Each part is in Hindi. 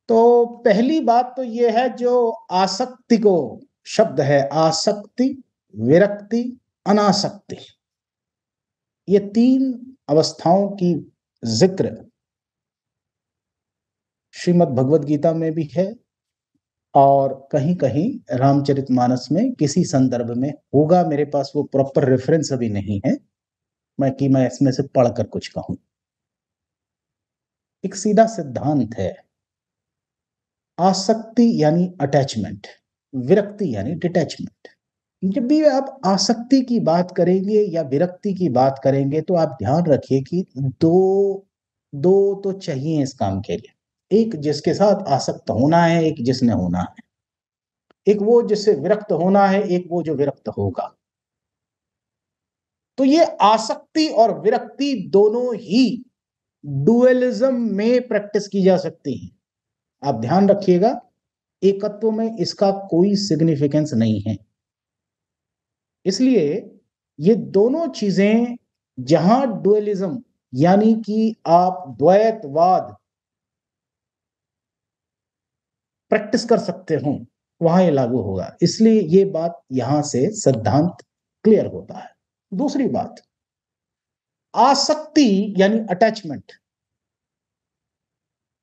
तो पहली बात तो ये है, जो आसक्ति को शब्द है, आसक्ति, विरक्ति, अनासक्ति, ये तीन अवस्थाओं की जिक्र श्रीमद् भगवद गीता में भी है और कहीं कहीं रामचरितमानस में किसी संदर्भ में होगा। मेरे पास वो प्रॉपर रेफरेंस अभी नहीं है मैं इसमें से पढ़कर कुछ कहूं। एक सीधा सिद्धांत है, आसक्ति यानी अटैचमेंट, विरक्ति यानी डिटैचमेंट। जब भी आप आसक्ति की बात करेंगे या विरक्ति की बात करेंगे तो आप ध्यान रखिए कि दो दो तो चाहिए इस काम के लिए। एक जिसके साथ आसक्त होना है, एक जिसने होना है। एक वो जिससे विरक्त होना है, एक वो जो विरक्त होगा। तो ये आसक्ति और विरक्ति दोनों ही डुअलिज्म में प्रैक्टिस की जा सकती है। आप ध्यान रखिएगा, एकत्व में इसका कोई सिग्निफिकेंस नहीं है। इसलिए ये दोनों चीजें, जहां डुअलिज्म यानी कि आप द्वैतवाद प्रैक्टिस कर सकते हो, वहां ये लागू होगा। इसलिए ये बात यहां से सिद्धांत क्लियर होता है। दूसरी बात, आसक्ति यानी अटैचमेंट,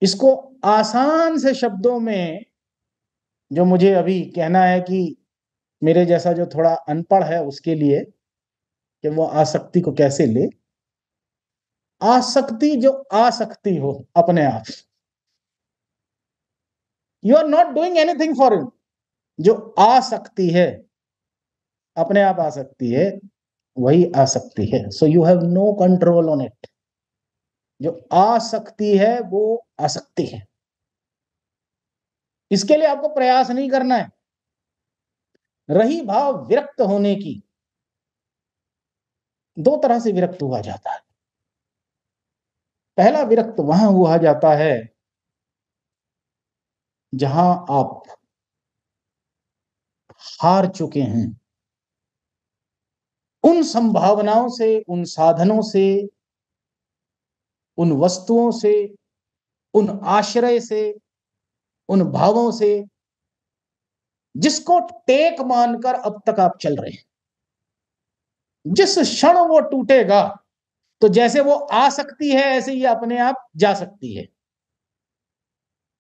इसको आसान से शब्दों में जो मुझे अभी कहना है कि मेरे जैसा जो थोड़ा अनपढ़ है उसके लिए, कि वो आसक्ति को कैसे ले। आसक्ति जो आसक्ति हो अपने आप, you are not doing anything for him. जो आसक्ति है, अपने आप आ सकती है, वही आसक्ति है। So you have no control on it. जो आसक्ति है वो आसक्ति है, इसके लिए आपको प्रयास नहीं करना है। रही भाव विरक्त होने की, दो तरह से विरक्त हुआ जाता है। पहला विरक्त वहां हुआ जाता है जहां आप हार चुके हैं उन संभावनाओं से, उन साधनों से, उन वस्तुओं से, उन आश्रय से, उन भावों से, जिसको टेक मानकर अब तक आप चल रहे हैं। जिस क्षण वो टूटेगा, तो जैसे वो आ सकती है ऐसे ही अपने आप जा सकती है।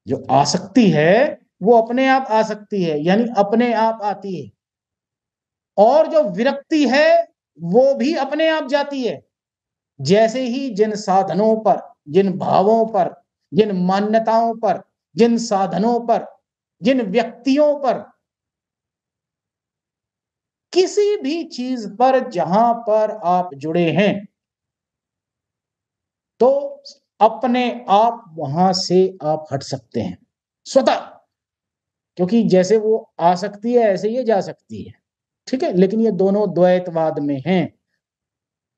जो आसक्ति है वो अपने आप आ सकती है, यानी अपने आप आती है। और जो विरक्ति है वो भी अपने आप जाती है। जैसे ही जिन साधनों पर, जिन भावों पर, जिन मान्यताओं पर, जिन साधनों पर, जिन व्यक्तियों पर, किसी भी चीज पर जहां पर आप जुड़े हैं, तो अपने आप वहां से आप हट सकते हैं स्वतः। क्योंकि जैसे वो आ सकती है ऐसे ये जा सकती है, ठीक है। लेकिन ये दोनों द्वैतवाद में हैं।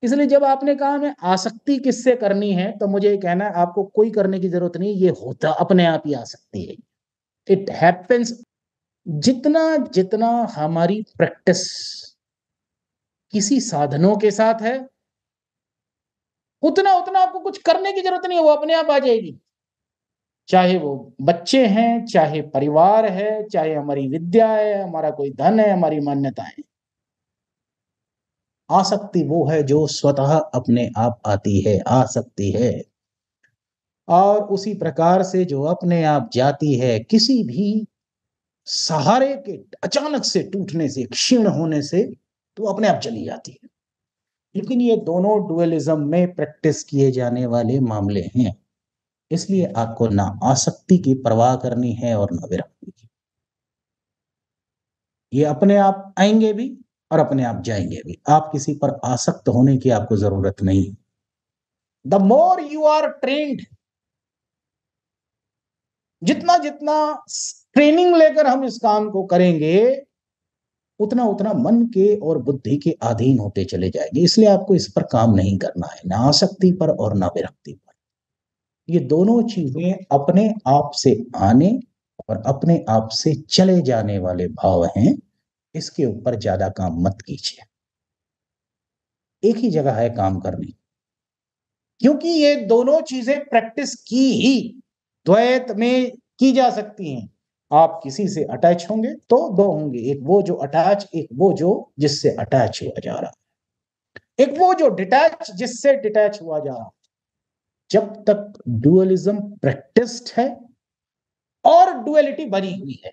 इसलिए जब आपने कहा मैं आसक्ति किससे करनी है, तो मुझे ये कहना है आपको कोई करने की जरूरत नहीं, ये होता अपने आप ही आ सकती है। It happens. जितना जितना हमारी प्रैक्टिस किसी साधनों के साथ है, उतना उतना आपको कुछ करने की जरूरत नहीं है, वो अपने आप आ जाएगी। चाहे वो बच्चे हैं, चाहे परिवार है, चाहे हमारी विद्या है, हमारा कोई धन है, हमारी मान्यताएं। आसक्ति वो है जो स्वतः अपने आप आती है, आ सकती है। और उसी प्रकार से जो अपने आप जाती है, किसी भी सहारे के अचानक से टूटने से, क्षीण होने से, तो अपने आप चली जाती है। लेकिन ये दोनों डुअलिज्म में प्रैक्टिस किए जाने वाले मामले हैं। इसलिए आपको ना आसक्ति की परवाह करनी है और ना विरक्ति की। ये अपने आप आएंगे भी और अपने आप जाएंगे भी। आप किसी पर आसक्त होने की आपको जरूरत नहीं। The more you are trained, जितना जितना ट्रेनिंग लेकर हम इस काम को करेंगे, उतना उतना मन के और बुद्धि के अधीन होते चले जाएंगे। इसलिए आपको इस पर काम नहीं करना है, ना आसक्ति पर और ना विरक्ति पर। ये दोनों चीजें अपने आप से आने और अपने आप से चले जाने वाले भाव हैं। इसके ऊपर ज्यादा काम मत कीजिए। एक ही जगह है काम करनी, क्योंकि ये दोनों चीजें प्रैक्टिस की ही द्वैत में की जा सकती हैं। आप किसी से अटैच होंगे तो दो होंगे, एक वो जो अटैच, एक वो जो जिससे अटैच हुआ जा रहा, एक वो जो डिटैच जिससे डिटैच हुआ जा रहा। जब तक डुअलिज्म प्रैक्टिस्ड है और डुअलिटी बनी हुई है,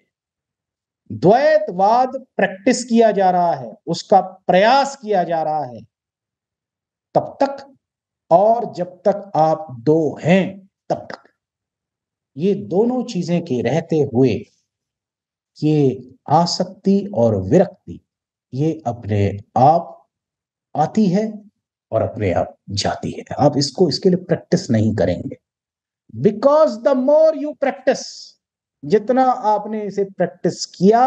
द्वैतवाद प्रैक्टिस किया जा रहा है, उसका प्रयास किया जा रहा है, तब तक और जब तक आप दो हैं तब तक ये दोनों चीजें के रहते हुए ये आसक्ति और विरक्ति ये अपने आप आती है और अपने आप जाती है। आप इसको इसके लिए प्रैक्टिस नहीं करेंगे, because the more you practice, जितना आपने इसे प्रैक्टिस किया,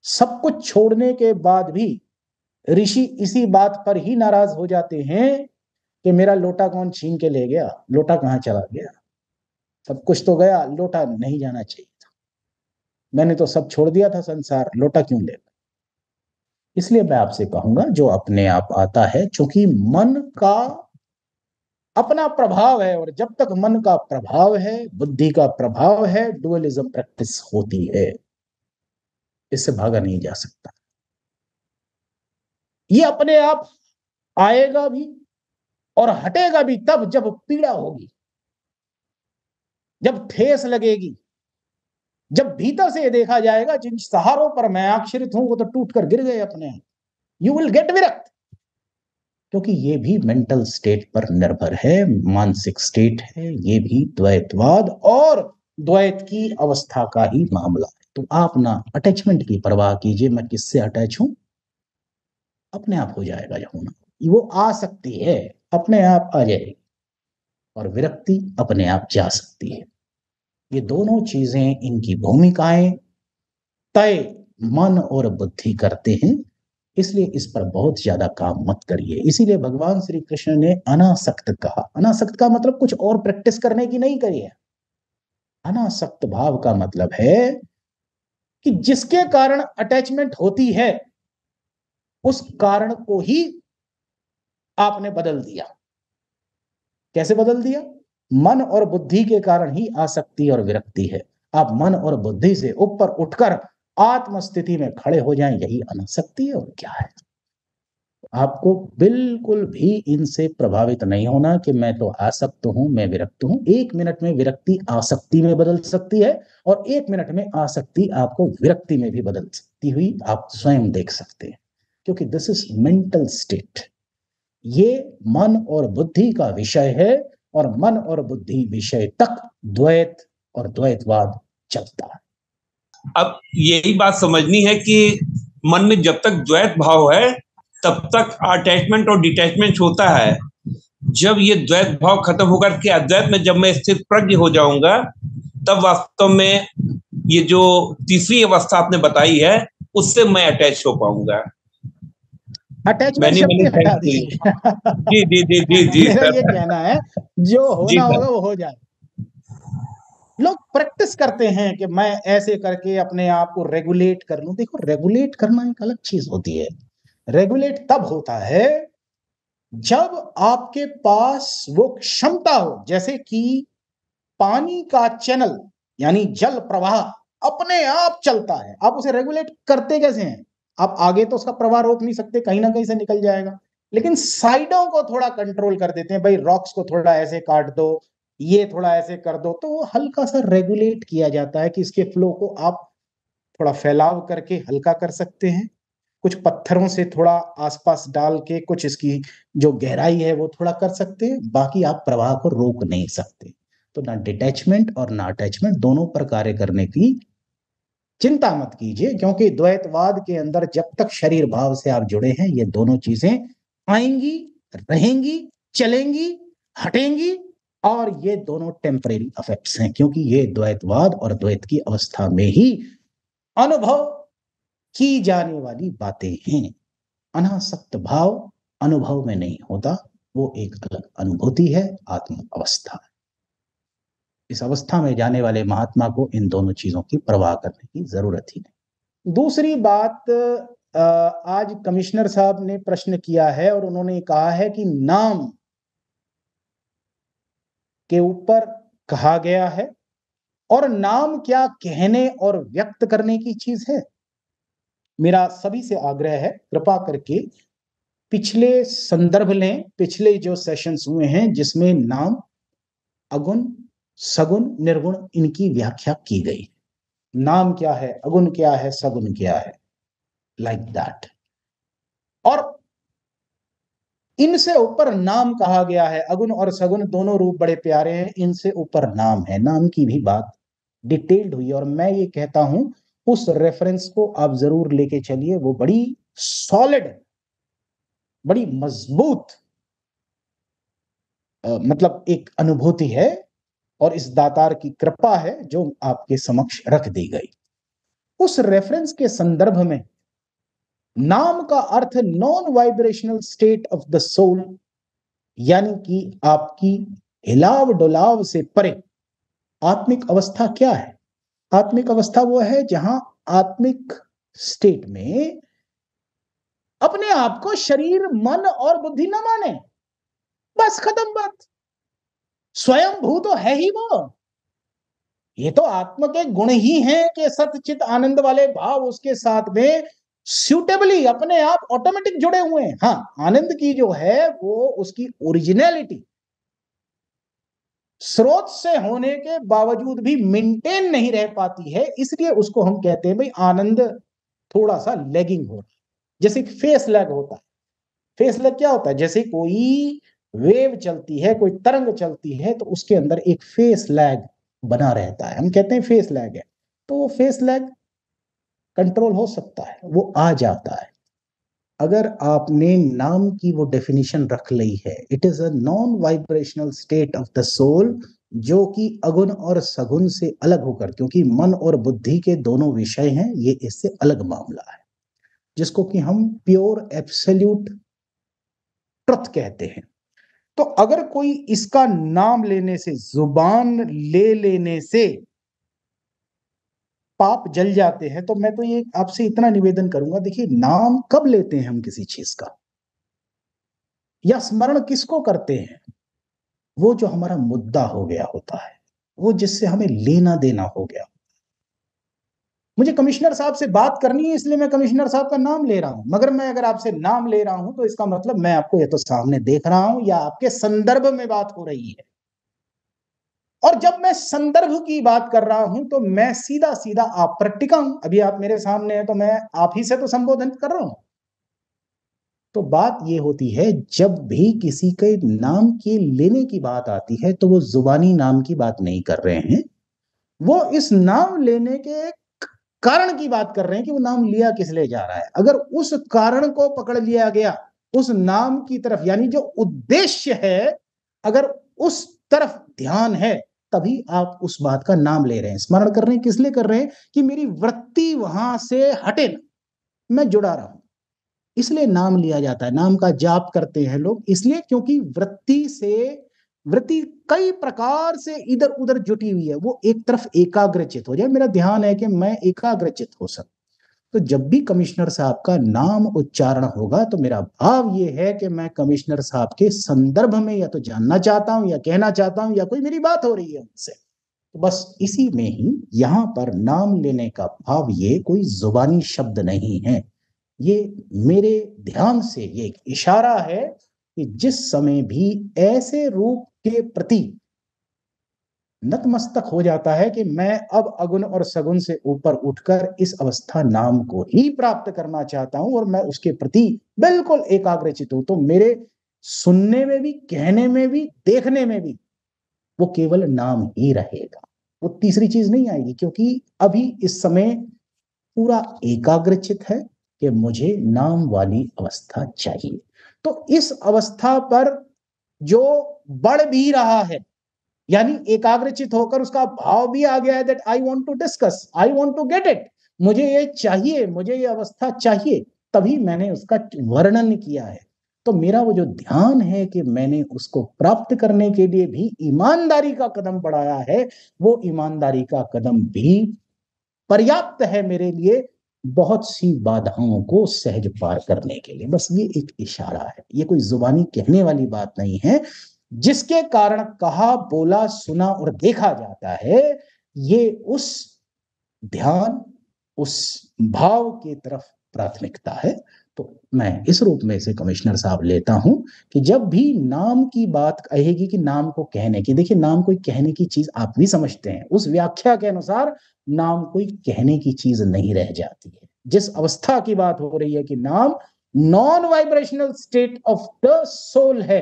सब कुछ छोड़ने के बाद भी ऋषि इसी बात पर ही नाराज हो जाते हैं कि मेरा लोटा कौन छीन के ले गया, लोटा कहां चला गया, सब कुछ तो गया, लोटा नहीं जाना चाहिए था, मैंने तो सब छोड़ दिया था संसार, लोटा क्यों ले गया। इसलिए मैं आपसे कहूंगा जो अपने आप आता है, क्योंकि मन का अपना प्रभाव है, और जब तक मन का प्रभाव है, बुद्धि का प्रभाव है, डुअलिज्म प्रैक्टिस होती है, इससे भागा नहीं जा सकता। ये अपने आप आएगा भी और हटेगा भी तब जब पीड़ा होगी, जब ठेस लगेगी, जब भीतर से ये देखा जाएगा जिन सहारों पर मैं आश्रित हूं वो तो टूट कर गिर गए अपने आप। यू विल गेट विरक्त, क्योंकि ये भी मेंटल स्टेट पर निर्भर है, मानसिक स्टेट है, ये भी द्वैतवाद और द्वैत की अवस्था का ही मामला है। तो आप ना अटैचमेंट की परवाह कीजिए, मैं किससे अटैच हूं, अपने आप हो जाएगा जब होना, वो आ सकती है, अपने आप आ जाएगी, और विरक्ति अपने आप जा सकती है। ये दोनों चीजें, इनकी भूमिकाएं तय मन और बुद्धि करते हैं, इसलिए इस पर बहुत ज्यादा काम मत करिए। इसीलिए भगवान श्री कृष्ण ने अनासक्त कहा। अनासक्त का मतलब कुछ और प्रैक्टिस करने की नहीं कही है। अनासक्त भाव का मतलब है कि जिसके कारण अटैचमेंट होती है उस कारण को ही आपने बदल दिया। कैसे बदल दिया? मन और बुद्धि के कारण ही आसक्ति और विरक्ति है। आप मन और बुद्धि से ऊपर उठकर आत्म स्थिति में खड़े हो जाएं, यही अनासक्ति है, और क्या है। आपको बिल्कुल भी इनसे प्रभावित नहीं होना कि मैं तो आसक्त हूं, मैं विरक्त हूं। 1 मिनट में विरक्ति आसक्ति में बदल सकती है, और 1 मिनट में आसक्ति आपको विरक्ति में भी बदल सकती हुई आप स्वयं देख सकते हैं, क्योंकि दिस इज मेंटल स्टेट। ये मन और बुद्धि का विषय है, और मन और बुद्धि विषय तक द्वैत और द्वैतवाद चलता है। अब यही बात समझनी है कि मन में जब तक द्वैत भाव है तब तक अटैचमेंट और डिटैचमेंट होता है। जब ये द्वैत भाव खत्म होकर के अद्वैत में जब मैं स्थित प्रज्ञ हो जाऊंगा, तब वास्तव में ये जो तीसरी अवस्था आपने बताई है उससे मैं अटैच हो पाऊंगा। अटैचमेंट शब्द हटा दीजिए। जी जी जी जी जी मेरा सर। ये कहना है जो जी होना सर। होगा वो हो जाए। लोग प्रैक्टिस करते हैं कि मैं ऐसे करके अपने आप को रेगुलेट कर लूं। देखो, रेगुलेट करना एक अलग चीज होती है। रेगुलेट तब होता है जब आपके पास वो क्षमता हो, जैसे कि पानी का चैनल यानी जल प्रवाह अपने आप चलता है। आप उसे रेगुलेट करते कैसे हैं? आप आगे तो उसका प्रवाह रोक नहीं सकते, कहीं ना कहीं से निकल जाएगा, लेकिन साइडों को थोड़ा कंट्रोल कर देते हैं। भाई रॉक्स को थोड़ा ऐसे काट दो, ये थोड़ा ऐसे कर दो, तो वो हल्का सा रेगुलेट किया जाता है कि इसके फ्लो को आप थोड़ा फैलाव करके हल्का कर सकते हैं, कुछ पत्थरों से थोड़ा आसपास डाल के कुछ इसकी जो गहराई है वो थोड़ा कर सकते हैं, बाकी आप प्रवाह को रोक नहीं सकते। तो ना डिटैचमेंट और ना अटैचमेंट, दोनों पर कार्य करने की चिंता मत कीजिए, क्योंकि द्वैतवाद के अंदर जब तक शरीर भाव से आप जुड़े हैं ये दोनों चीजें आएंगी, रहेंगी, चलेंगी, हटेंगी, और ये दोनों टेम्परेरी इफेक्ट्स हैं, क्योंकि ये द्वैतवाद और द्वैत की अवस्था में ही अनुभव की जाने वाली बातें हैं। अनासक्त भाव अनुभव में नहीं होता, वो एक अलग अनुभूति है, आत्म अवस्था है। इस अवस्था में जाने वाले महात्मा को इन दोनों चीजों की परवाह करने की जरूरत ही नहीं। दूसरी बात, आज कमिश्नर साहब ने प्रश्न किया है और उन्होंने कहा है कि नाम के ऊपर कहा गया है, और नाम क्या कहने और व्यक्त करने की चीज है। मेरा सभी से आग्रह है, कृपा करके पिछले संदर्भ लें, पिछले जो सेशंस हुए हैं जिसमें नाम, अगुण, सगुण, निर्गुण, इनकी व्याख्या की गई। नाम क्या है, अगुण क्या है, सगुण क्या है, लाइक दैट। और इनसे ऊपर नाम कहा गया है। अगुण और सगुण दोनों रूप बड़े प्यारे हैं, इनसे ऊपर नाम है। नाम की भी बात डिटेल्ड हुई, और मैं ये कहता हूं उस रेफरेंस को आप जरूर लेके चलिए। वो बड़ी सॉलिड, बड़ी मजबूत मतलब एक अनुभूति है, और इस दातार की कृपा है जो आपके समक्ष रख दी गई। उस रेफरेंस के संदर्भ में नाम का अर्थ non vibrational state of the soul, यानी कि आपकी हिलाव डुलाव से परे आत्मिक अवस्था क्या है। आत्मिक अवस्था वो है जहां आत्मिक स्टेट में अपने आप को शरीर, मन और बुद्धि न माने, बस खत्म बात। स्वयं भू तो है ही वो। ये तो आत्मा के गुण ही हैं कि सतचित आनंद वाले भाव उसके साथ में सूटेबली अपने आप ऑटोमेटिक जुड़े हुए हैं। हाँ, आनंद की जो है वो उसकी ओरिजिनलिटी स्रोत से होने के बावजूद भी मेंटेन नहीं रह पाती है, इसलिए उसको हम कहते हैं भाई आनंद थोड़ा सा लैगिंग हो रहा है। जैसे फेस लैग होता है। फेस लैग क्या होता है? जैसे कोई वेव चलती है, कोई तरंग चलती है, तो उसके अंदर एक फेस लैग बना रहता है, हम कहते हैं फेस लैग है। तो वो फेस लैग कंट्रोल हो सकता है, वो आ जाता है अगर आपने नाम की वो डेफिनेशन रख ली है। It is a non vibrational state of the soul, जो कि अगुण और सगुण से अलग होकर, क्योंकि मन और बुद्धि के दोनों विषय हैं, ये इससे अलग मामला है, जिसको कि हम प्योर एब्सोल्यूट ट्रुथ कहते हैं। तो अगर कोई इसका नाम लेने से, जुबान ले लेने से पाप जल जाते हैं, तो मैं तो ये आपसे इतना निवेदन करूंगा, देखिए नाम कब लेते हैं हम किसी चीज का, या स्मरण किसको करते हैं? वो जो हमारा मुद्दा हो गया होता है, वो जिससे हमें लेना देना हो गया। मुझे कमिश्नर साहब से बात करनी है, इसलिए मैं कमिश्नर साहब का नाम ले रहा हूं। मगर मैं अगर आपसे नाम ले रहा हूं तो इसका मतलब मैं आपको या तो सामने देख रहा हूं या आपके संदर्भ में बात हो रही है। और जब मैं संदर्भ की बात कर रहा हूं तो मैं सीधा सीधा आप प्रैक्टिका हूं। अभी आप मेरे सामने हैं तो मैं आप ही से तो संबोधन कर रहा हूं। तो बात ये होती है, जब भी किसी के नाम के लेने की बात आती है तो वो जुबानी नाम की बात नहीं कर रहे हैं, वो इस नाम लेने के कारण की बात कर रहे हैं कि वो नाम लिया किस लिए जा रहा है। अगर उस कारण को पकड़ लिया गया, उस नाम की तरफ, यानी जो उद्देश्य है, अगर उस तरफ ध्यान है, तभी आप उस बात का नाम ले रहे हैं। स्मरण कर रहे हैं, किस लिए कर रहे हैं? कि मेरी वृत्ति वहां से हटे ना, मैं जुड़ा रहा हूं, इसलिए नाम लिया जाता है। नाम का जाप करते हैं लोग इसलिए, क्योंकि वृत्ति कई प्रकार से इधर उधर जुटी हुई है, वो एक तरफ एकाग्रचित हो जाए। मेरा ध्यान है कि मैं एकाग्रचित हो सकूं। तो जब भी कमिश्नर साहब का नाम उच्चारण होगा तो मेरा भाव ये है कि मैं कमिश्नर साहब के संदर्भ में या तो जानना चाहता हूं, या कहना चाहता हूं, या कोई मेरी बात हो रही है उनसे। तो बस इसी में ही यहां पर नाम लेने का भाव, ये कोई जुबानी शब्द नहीं है, ये मेरे ध्यान से ये एक इशारा है कि जिस समय भी ऐसे रूप के प्रति नतमस्तक हो जाता है कि मैं अब अगुण और सगुण से ऊपर उठकर इस अवस्था नाम को ही प्राप्त करना चाहता हूं, और मैं उसके प्रति बिल्कुल एकाग्रचित हूं, तो मेरे सुनने में भी, कहने में भी, देखने में भी वो केवल नाम ही रहेगा। वो तीसरी चीज नहीं आएगी, क्योंकि अभी इस समय पूरा एकाग्रचित है कि मुझे नाम वाली अवस्था चाहिए। तो इस अवस्था पर जो बढ़ भी रहा है, यानी एकाग्रचित होकर उसका भाव भी आ गया है, that I want to discuss, I want to get it, मुझे ये चाहिए, मुझे ये अवस्था चाहिए, तभी मैंने उसका वर्णन किया है। तो मेरा वो जो ध्यान है कि मैंने उसको प्राप्त करने के लिए भी ईमानदारी का कदम बढ़ाया है, वो ईमानदारी का कदम भी पर्याप्त है मेरे लिए बहुत सी बाधाओं को सहज पार करने के लिए। बस ये एक इशारा है, ये कोई जुबानी कहने वाली बात नहीं है। जिसके कारण कहा, बोला, सुना और देखा जाता है, ये उस ध्यान, उस भाव की तरफ प्राथमिकता है। तो मैं इस रूप में इसे कमिश्नर साहब लेता हूं कि जब भी नाम की बात कहेगी कि नाम को कहने की, देखिए नाम कोई कहने की चीज आप भी समझते हैं, उस व्याख्या के अनुसार नाम कोई कहने की चीज नहीं रह जाती है। जिस अवस्था की बात हो रही है कि नाम non vibrational state of the soul है,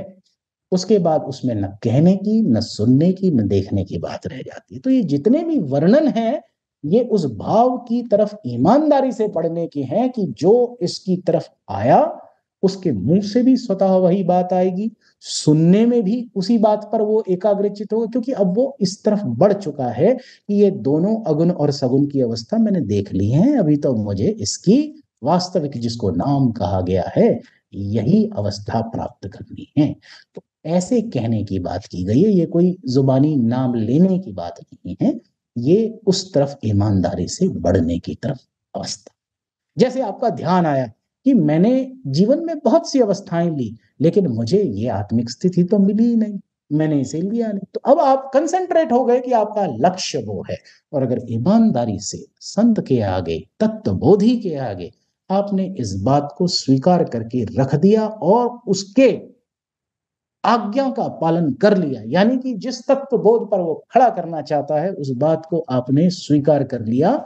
उसके बाद उसमें न कहने की, न सुनने की, न देखने की बात रह जाती है। तो ये जितने भी वर्णन हैं, ये उस भाव की तरफ ईमानदारी से पढ़ने के हैं कि जो इसकी तरफ आया उसके मुंह से भी स्वतः वही बात आएगी, सुनने में भी उसी बात पर वो एकाग्रचित होगा, क्योंकि अब वो इस तरफ बढ़ चुका है कि ये दोनों अगुण और सगुण की अवस्था मैंने देख ली है, अभी तो मुझे इसकी वास्तविक, जिसको नाम कहा गया है, यही अवस्था प्राप्त करनी है। तो ऐसे कहने की बात की गई है, ये कोई जुबानी नाम लेने की बात नहीं है, ये उस तरफ ईमानदारी से बढ़ने की तरफ अवस्था। जैसे आपका ध्यान आया कि मैंने जीवन में बहुत सी अवस्थाएं ली, लेकिन मुझे ये आत्मिक स्थिति तो मिली ही नहीं, मैंने इसे लिया नहीं। तो अब आप कंसंट्रेट हो गए कि आपका लक्ष्य वो है, और अगर ईमानदारी से संत के आगे, तत्वबोधि के आगे आपने इस बात को स्वीकार करके रख दिया और उसके आज्ञा का पालन कर लिया, यानी कि जिस तत्व बोध पर वो खड़ा करना चाहता है उस बात को आपने स्वीकार कर लिया,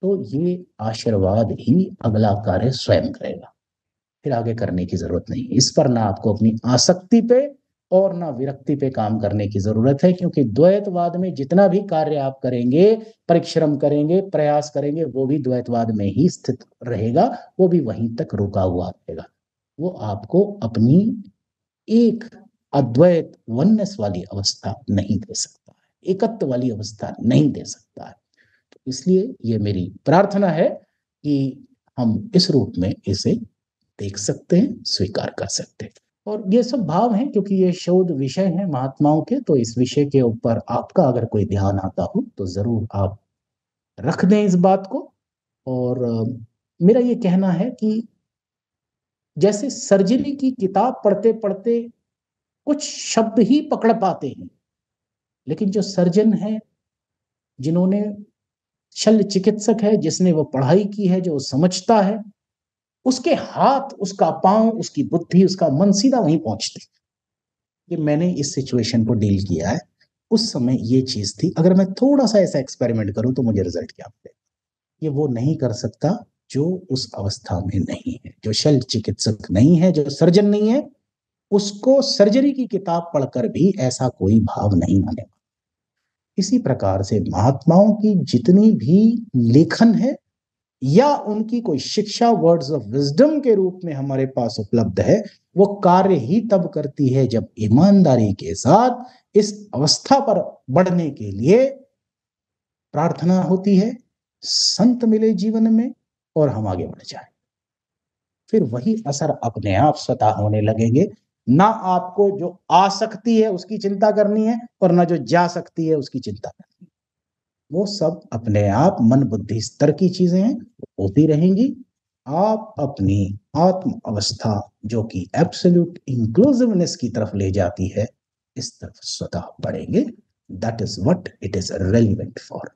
तो ये आशीर्वाद ही अगला कार्य स्वयं करेगा, फिर आगे करने की जरूरत नहीं। इस पर ना आपको अपनी आसक्ति पे और ना विरक्ति पे काम करने की जरूरत है, क्योंकि द्वैतवाद में जितना भी कार्य आप करेंगे, परिश्रम करेंगे, प्रयास करेंगे, वो भी द्वैतवाद में ही स्थित रहेगा, वो भी वहीं तक रुका हुआ रहेगा। वो आपको अपनी एक अद्वैत वननेस वाली अवस्था नहीं दे सकता है, एकत्व वाली अवस्था नहीं दे सकता है। तो इसलिए ये मेरी प्रार्थना है कि हम इस रूप में इसे देख सकते हैं, स्वीकार कर सकते हैं। और ये सब भाव हैं, क्योंकि ये शोध विषय हैं महात्माओं के, तो इस विषय के ऊपर आपका अगर कोई ध्यान आता हो तो जरूर आप रख दें इस बात को। और मेरा ये कहना है कि जैसे सर्जरी की किताब पढ़ते पढ़ते कुछ शब्द ही पकड़ पाते हैं, लेकिन जो सर्जन है, जिन्होंने, शल्य चिकित्सक है, जिसने वो पढ़ाई की है, जो समझता है, उसके हाथ, उसका पांव, उसकी बुद्धि, उसका मन सीधा वहीं पहुंचते कि मैंने इस सिचुएशन को डील किया है, उस समय ये चीज थी, अगर मैं थोड़ा सा ऐसा एक्सपेरिमेंट करूं तो मुझे रिजल्ट क्या मिलेगा। ये वो नहीं कर सकता जो उस अवस्था में नहीं है, जो शल्य चिकित्सक नहीं है, जो सर्जन नहीं है, उसको सर्जरी की किताब पढ़कर भी ऐसा कोई भाव नहीं आने। इसी प्रकार से महात्माओं की जितनी भी लेखन है या उनकी कोई शिक्षा, वर्ड्स ऑफ विजडम के रूप में हमारे पास उपलब्ध है, वो कार्य ही तब करती है जब ईमानदारी के साथ इस अवस्था पर बढ़ने के लिए प्रार्थना होती है, संत मिले जीवन में और हम आगे बढ़ जाए, फिर वही असर अपने आप स्वतः होने लगेंगे। ना आपको जो आ सकती है उसकी चिंता करनी है, और ना जो जा सकती है उसकी चिंता करनी है, वो सब अपने आप मन बुद्धि स्तर की चीजें हैं, होती रहेंगी। आप अपनी आत्म अवस्था, जो कि एब्सोल्यूट इंक्लूसिवनेस की तरफ ले जाती है, इस तरफ स्वतः बढ़ेंगे। That is what it is relevant for.